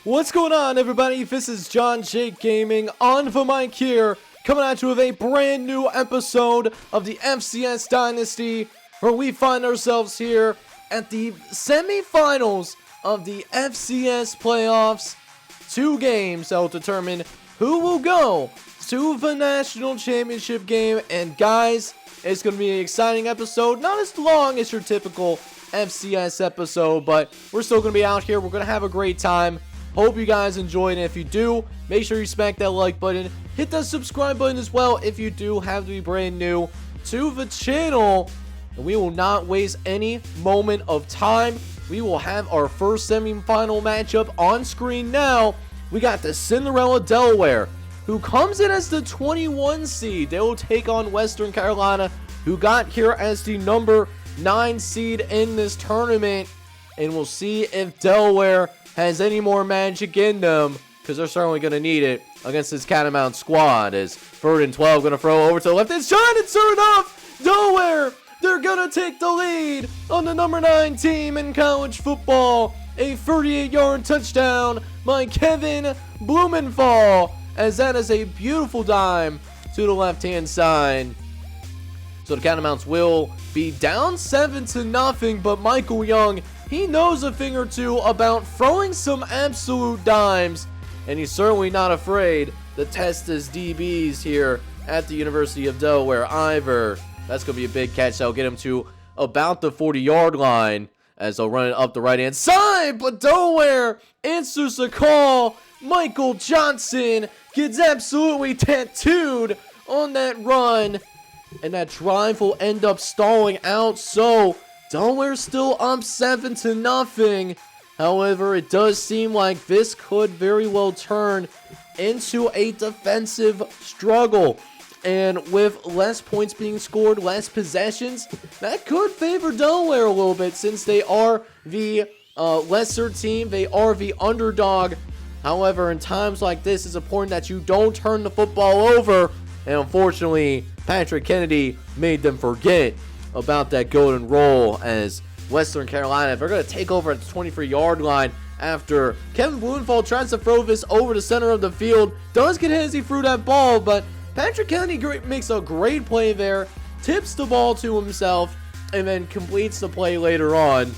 What's going on, everybody? This is John Jake Gaming on the mic here, coming at you with a brand new episode of the FCS Dynasty, where we find ourselves here at the semifinals of the FCS playoffs. 2 games that will determine who will go to the national championship game. And guys, it's going to be an exciting episode. Not as long as your typical FCS episode, but we're still going to be out here. We're going to have a great time. Hope you guys enjoyed, and if you do, make sure you smack that like button. Hit that subscribe button as well if you do have to be brand new to the channel. And we will not waste any moment of time. We will have our first semifinal matchup on screen now. We got the Cinderella Delaware, who comes in as the 21 seed. They will take on Western Carolina, who got here as the number 9 seed in this tournament. And we'll see if Delaware has any more magic in them, because they're certainly going to need it against this Catamount squad. As 3rd and 12 going to throw over to the left. It's shot, it's turned off. Delaware, they're going to take the lead on the number 9 team in college football. A 38-yard touchdown by Kevin Blumenthal, as that is a beautiful dime to the left-hand side. So the Catamounts will be down 7-0, but Michael Young, he knows a thing or two about throwing some absolute dimes, and he's certainly not afraid to test his DBs here at the University of Delaware either. That's going to be a big catch. That'll get him to about the 40-yard line as they'll run it up the right-hand side, but Delaware answers the call. Michael Johnson gets absolutely tattooed on that run, and that drive will end up stalling out. So Delaware's still up 7-0. However, it does seem like this could very well turn into a defensive struggle. And with less points being scored, less possessions, that could favor Delaware a little bit, since they are the lesser team. They are the underdog. However, in times like this, it's important that you don't turn the football over. And unfortunately, Patrick Kennedy made them forget about that golden roll, as Western Carolina, they're going to take over at the 23-yard line after Kevin Blumenthal tries to throw this over the center of the field. Does get hit as he threw that ball, but Patrick Kennedy makes a great play there, tips the ball to himself, and then completes the play later on.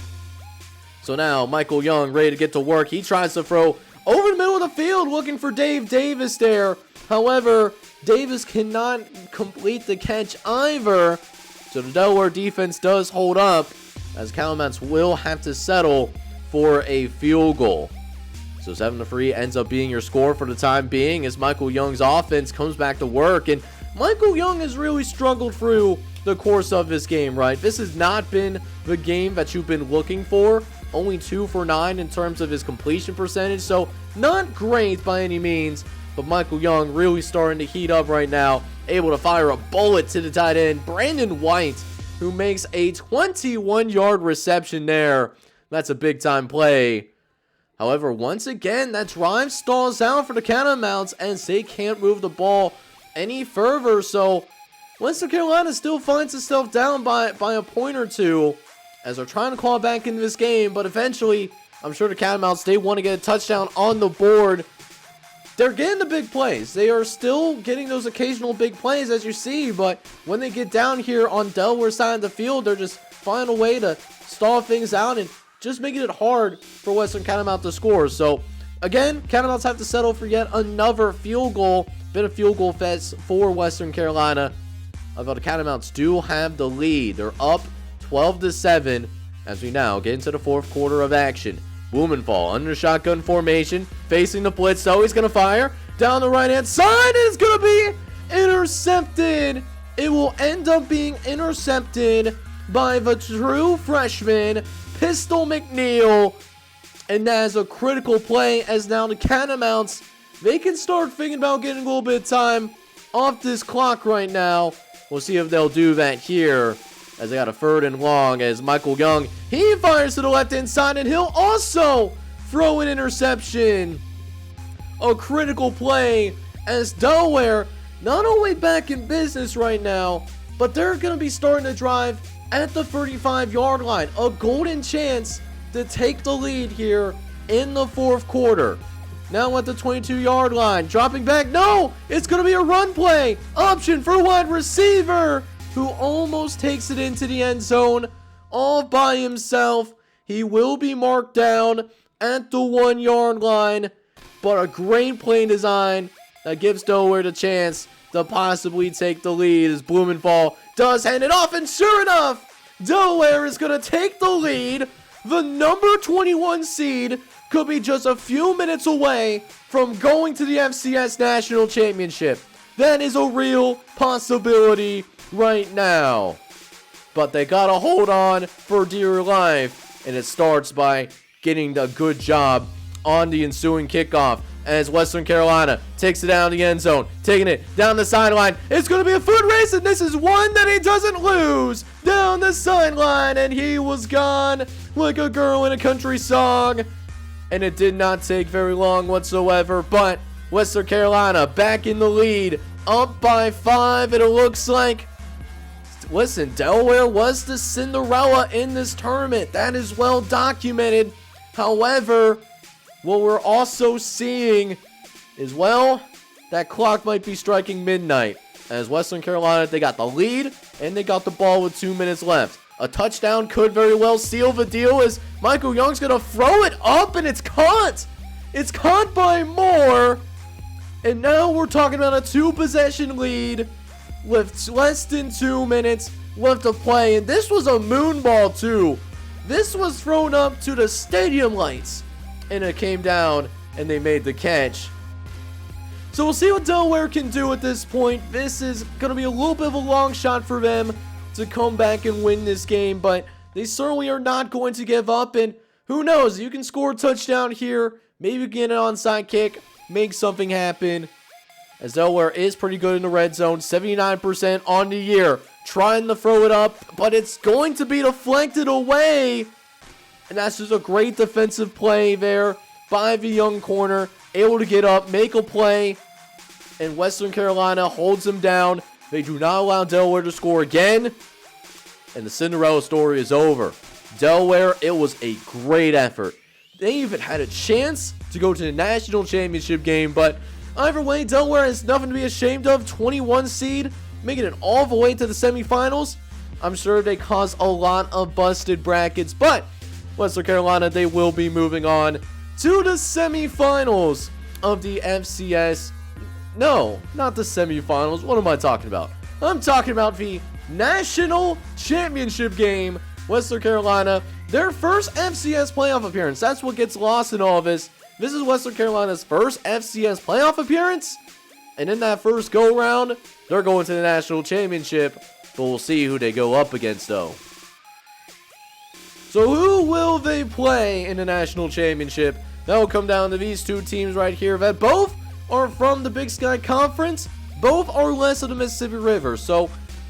So now Michael Young ready to get to work. He tries to throw over the middle of the field looking for Dave Davis there. However, Davis cannot complete the catch either. So the Delaware defense does hold up, as Catamouts will have to settle for a field goal. So 7-3 ends up being your score for the time being, as Michael Young's offense comes back to work. And Michael Young has really struggled through the course of this game, right? This has not been the game that you've been looking for. Only 2 for 9 in terms of his completion percentage, so not great by any means. But Michael Young really starting to heat up right now, able to fire a bullet to the tight end, Brandon White, who makes a 21-yard reception there. That's a big-time play. However, once again, that drive stalls out for the Catamounts, as they can't move the ball any further. So Western Carolina still finds itself down by a point or two, as they're trying to claw back into this game. But eventually, I'm sure the Catamounts, they want to get a touchdown on the board. They're getting the big plays. They are still getting those occasional big plays, as you see. But when they get down here on Delaware's side of the field, they're just finding a way to stall things out and just making it hard for Western Catamount to score. So, again, Catamounts have to settle for yet another field goal. Been a field goal fest for Western Carolina. Although the Catamounts do have the lead. They're up 12-7 as we now get into the 4th quarter of action. Blumenthal under shotgun formation, facing the blitz, so he's going to fire down the right-hand side, and it's going to be intercepted. It will end up being intercepted by the true freshman, Pistol McNeil, and that is a critical play, as now the Catamounts, they can start thinking about getting a little bit of time off this clock right now. We'll see if they'll do that here, as they got a 3rd and long, as Michael Young, he fires to the left-hand side, and he'll also throw an interception. A critical play, as Delaware not only back in business right now, but they're going to be starting to drive at the 35-yard line. A golden chance to take the lead here in the 4th quarter. Now at the 22-yard line. Dropping back. No! It's going to be a run play. Option for wide receiver, who almost takes it into the end zone all by himself. He will be marked down at the 1-yard line. But a great play design that gives Delaware the chance to possibly take the lead as Blumenthal does hand it off. And sure enough, Delaware is going to take the lead. The number 21 seed could be just a few minutes away from going to the FCS National Championship. That is a real possibility right now. But they got to hold on for dear life. And it starts by getting a good job on the ensuing kickoff as Western Carolina takes it down the end zone, taking it down the sideline. It's going to be a foot race, and this is one that he doesn't lose down the sideline, and he was gone like a girl in a country song. And it did not take very long whatsoever, but Western Carolina back in the lead, up by 5, and it looks like, listen, Delaware was the Cinderella in this tournament. That is well documented. However, what we're also seeing is, well, that clock might be striking midnight. As Western Carolina, they got the lead, and they got the ball with 2 minutes left. A touchdown could very well seal the deal as Michael Young's going to throw it up, and it's caught. It's caught by Moore. And now we're talking about a 2-possession lead with less than 2 minutes left to play. And this was a moon ball, too. This was thrown up to the stadium lights. And it came down, and they made the catch. So we'll see what Delaware can do at this point. This is going to be a little bit of a long shot for them to come back and win this game, but they certainly are not going to give up. And who knows, you can score a touchdown here, maybe get an onside kick, make something happen. As Delaware is pretty good in the red zone, 79% on the year, trying to throw it up, but it's going to be deflected away. And that's just a great defensive play there by the young corner. Able to get up, make a play. And Western Carolina holds them down. They do not allow Delaware to score again. And the Cinderella story is over. Delaware, it was a great effort. They even had a chance to go to the national championship game. But either way, Delaware has nothing to be ashamed of. 21 seed, making it all the way to the semifinals. I'm sure they caused a lot of busted brackets. But Western Carolina, they will be moving on to the semifinals of the FCS. No, not the semifinals. What am I talking about? I'm talking about the national championship game. Western Carolina, their first FCS playoff appearance. That's what gets lost in all of this. This is Western Carolina's first FCS playoff appearance. And in that first go-round, they're going to the national championship. But we'll see who they go up against, though. So who will they play in the national championship? That will come down to these two teams right here that both are from the Big Sky Conference. Both are west of the Mississippi River. So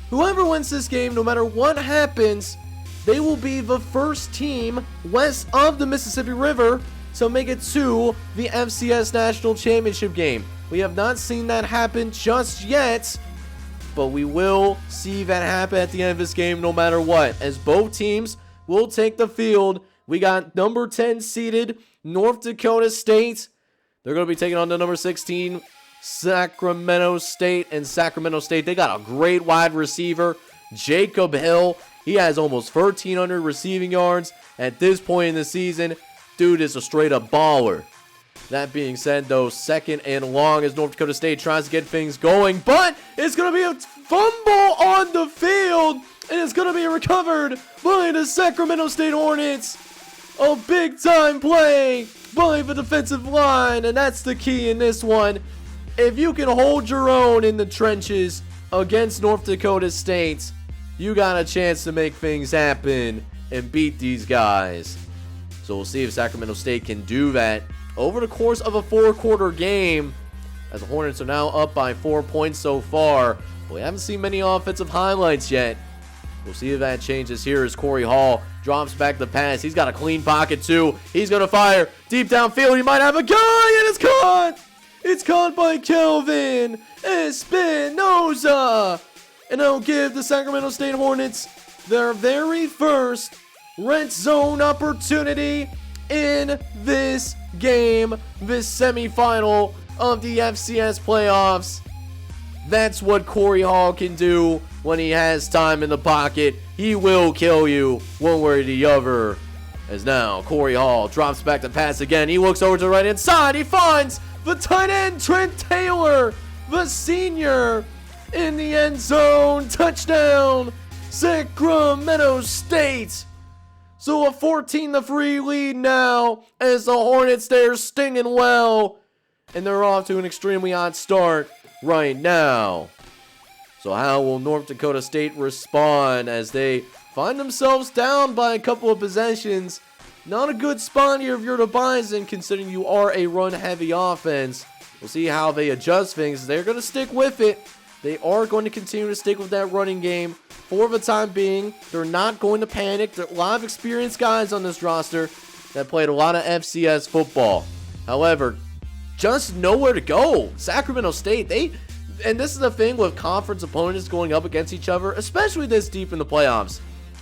whoever wins this game, no matter what happens, they will be the first team west of the Mississippi River to make it to the FCS National Championship game. We have not seen that happen just yet, but we will see that happen at the end of this game no matter what, as both teams will take the field. We got number 10 seeded North Dakota State. They're going to be taking on the number 16 Sacramento State. And Sacramento State, they got a great wide receiver, Jacob Hill. He has almost 1,300 receiving yards at this point in the season. Dude is a straight up baller. That being said, though, second and long as North Dakota State tries to get things going. But it's going to be a fumble on the field. And it's going to be recovered by the Sacramento State Hornets. A big time play by the defensive line. And that's the key in this one. If you can hold your own in the trenches against North Dakota State, you got a chance to make things happen and beat these guys. So we'll see if Sacramento State can do that over the course of a 4-quarter game, as the Hornets are now up by 4 points so far. But we haven't seen many offensive highlights yet. We'll see if that changes here as Corey Hall drops back the pass. He's got a clean pocket too. He's going to fire deep downfield. He might have a guy, and it's caught. It's caught by Kelvin Espinoza. And it'll give the Sacramento State Hornets their very first red zone opportunity in this game, this semifinal of the FCS playoffs. That's what Corey Hall can do when he has time in the pocket. He will kill you one way or the other. As now, Corey Hall drops back to pass again. He looks over to the right hand side. He finds the tight end, Trent Taylor, the senior, in the end zone. Touchdown, Sacramento State. So a 14-3 lead now as the Hornets, they're stinging well. And they're off to an extremely hot start right now. So how will North Dakota State respond as they find themselves down by a couple of possessions? Not a good spot here if you're the Bison, considering you are a run-heavy offense. We'll see how they adjust things. They're going to stick with it. They are going to continue to stick with that running game for the time being. They're not going to panic. There are a lot of experienced guys on this roster that played a lot of FCS football. However, just nowhere to go. Sacramento State, and this is the thing with conference opponents going up against each other, especially this deep in the playoffs.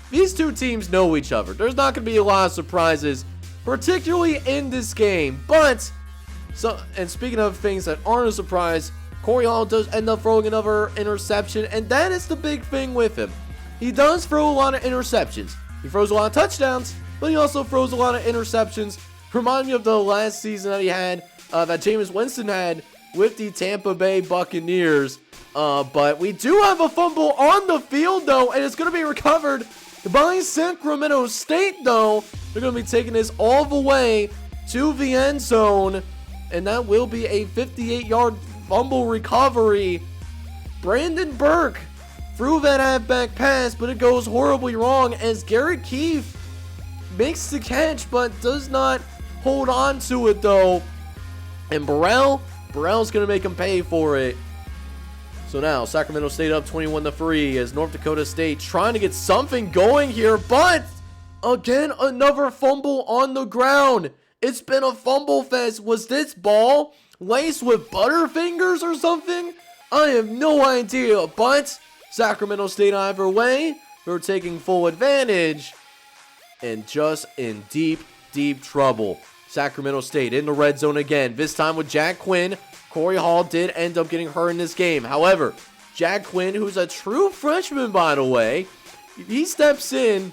These two teams know each other. There's not going to be a lot of surprises, particularly in this game. But, and speaking of things that aren't a surprise, Corey Hall does end up throwing another interception, and that is the big thing with him. He does throw a lot of interceptions. He throws a lot of touchdowns, but he also throws a lot of interceptions. Remind me of the last season that he had, that Jameis Winston had with the Tampa Bay Buccaneers. But we do have a fumble on the field, though, and it's going to be recovered by Sacramento State, though. They're going to be taking this all the way to the end zone, and that will be a 58-yard fumble recovery. Brandon Burke threw that halfback pass, but it goes horribly wrong as Garrett Keefe makes the catch, but does not hold on to it, though. And Burrell's going to make him pay for it. So now, Sacramento State up 21-3 as North Dakota State trying to get something going here, but again, another fumble on the ground. It's been a fumble fest. Was this ball laced with Butterfingers or something? I have no idea, but Sacramento State either way, they're taking full advantage and just in deep, deep trouble. Sacramento State in the red zone again, this time with Jack Quinn. Corey Hall did end up getting hurt in this game. However, Jack Quinn, who's a true freshman, by the way, he steps in,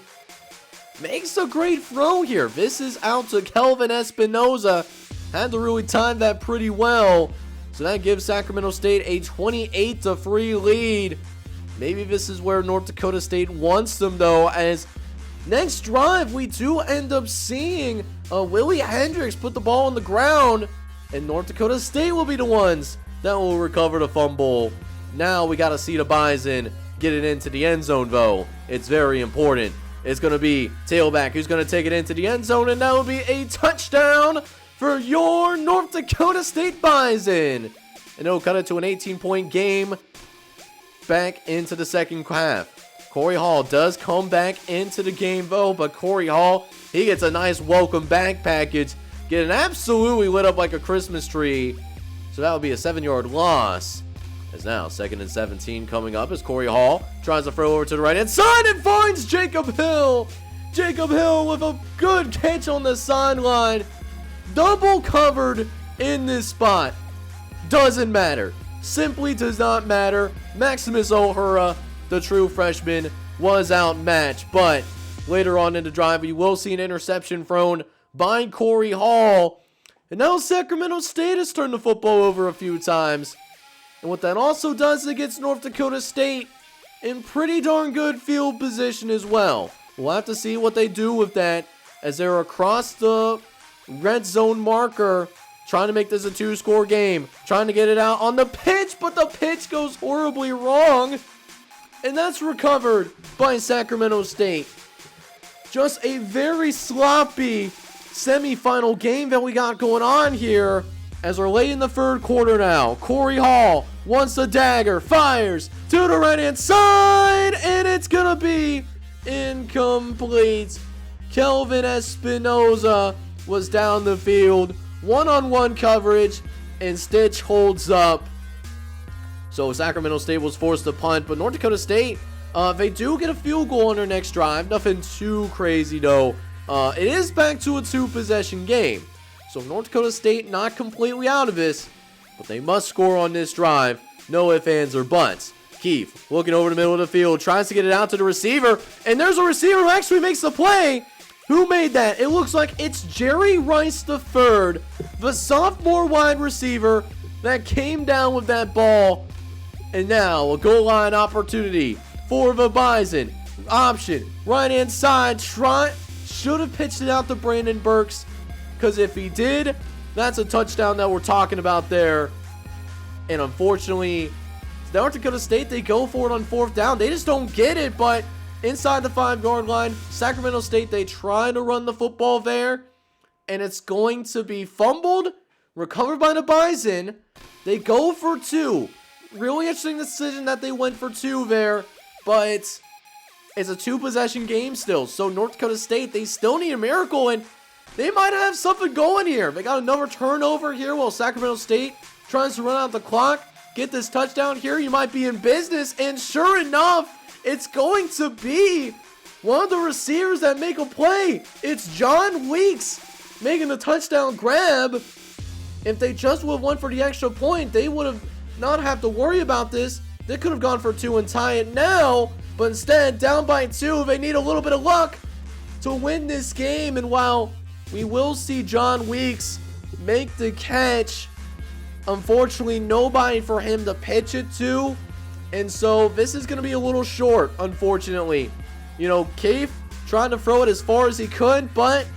makes a great throw here. This is out to Kelvin Espinoza. Had to really time that pretty well. So that gives Sacramento State a 28-3 lead. Maybe this is where North Dakota State wants them, though, as next drive, we do end up seeing Willie Hendricks put the ball on the ground, and North Dakota State will be the ones that will recover the fumble. Now we got to see the Bison get it into the end zone, though. It's very important. It's going to be tailback who's going to take it into the end zone, and that will be a touchdown for your North Dakota State Bison. And it'll cut it to an 18-point game back into the second half. Corey Hall does come back into the game, though, but Corey Hall, he gets a nice welcome back package, getting absolutely lit up like a Christmas tree. So that would be a 7-yard loss. As now, 2nd and 17 coming up as Corey Hall tries to throw over to the right-hand side and finds Jacob Hill. Jacob Hill with a good catch on the sideline. Double covered in this spot. Doesn't matter. Simply does not matter. Maximus O'Hara, the true freshman, was outmatched. But later on in the drive, we will see an interception thrown by Corey Hall. And now Sacramento State has turned the football over a few times. And what that also does is it gets North Dakota State in pretty darn good field position as well. We'll have to see what they do with that as they're across the red zone marker, trying to make this a 2-score game, trying to get it out on the pitch, but the pitch goes horribly wrong, and that's recovered by Sacramento State. Just a very sloppy semifinal game that we got going on here as we're late in the third quarter now. Corey Hall wants the dagger, fires to the right-hand side, and it's gonna be incomplete. Kelvin Espinoza was down the field, one-on-one coverage, and Stitch holds up. So Sacramento State was forced to punt, but North Dakota State, they do get a field goal on their next drive. Nothing too crazy, though. It is back to a 2-possession game. So North Dakota State not completely out of this, but they must score on this drive. No ifs, ands, or buts. Keefe looking over the middle of the field, tries to get it out to the receiver, and there's a receiver who actually makes the play. Who made that? It looks like it's Jerry Rice III, the sophomore wide receiver that came down with that ball. And now a goal line opportunity for the Bison. Option, right hand side, should have pitched it out to Brandon Burks, because if he did, that's a touchdown that we're talking about there. And unfortunately, North Dakota State, they go for it on 4th down. They just don't get it, but inside the 5-yard line, Sacramento State, they try to run the football there, and it's going to be fumbled, recovered by the Bison. They go for 2. Really interesting decision that they went for 2 there, but it's a 2-possession game still. So North Dakota State, they still need a miracle, and they might have something going here. They got another turnover here while Sacramento State tries to run out the clock. Get this touchdown here, you might be in business. And sure enough, it's going to be one of the receivers that make a play. It's John Weeks making the touchdown grab. If they just would have won for the extra point, they would have not have to worry about this. They could have gone for 2 and tie it now, but instead, down by 2, they need a little bit of luck to win this game. And while we will see John Weeks make the catch, unfortunately, nobody for him to pitch it to. And so this is going to be a little short, unfortunately. You know, Keefe trying to throw it as far as he could, but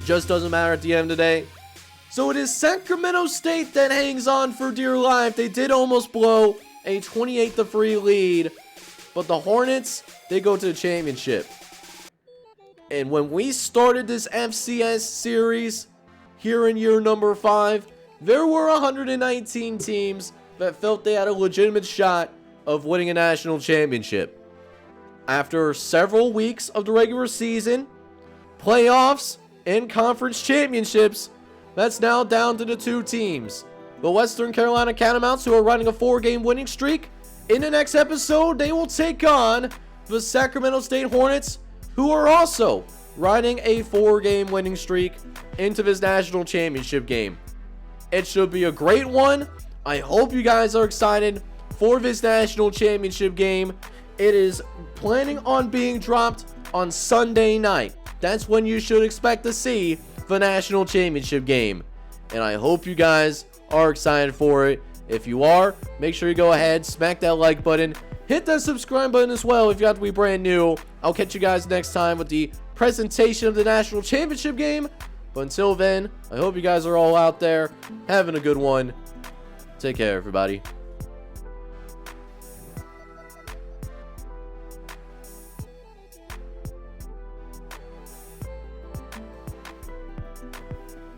just doesn't matter at the end of the day. So it is Sacramento State that hangs on for dear life. They did almost blow a 28-3 lead, but the Hornets, they go to the championship. And when we started this FCS series here in year number 5, there were 119 teams that felt they had a legitimate shot of winning a national championship. After several weeks of the regular season, playoffs, and conference championships, that's now down to the 2 teams. The Western Carolina Catamounts, who are running a 4-game winning streak. In the next episode, they will take on the Sacramento State Hornets, who are also riding a 4-game winning streak into this national championship game. It should be a great one. I hope you guys are excited for this national championship game. It is planning on being dropped on Sunday night. That's when you should expect to see the national championship game. And I hope you guys are excited for it. If you are, make sure you go ahead, smack that like button, hit that subscribe button as well if you have to be brand new. I'll catch you guys next time with the presentation of the national championship game. But until then, I hope you guys are all out there having a good one. Take care, everybody.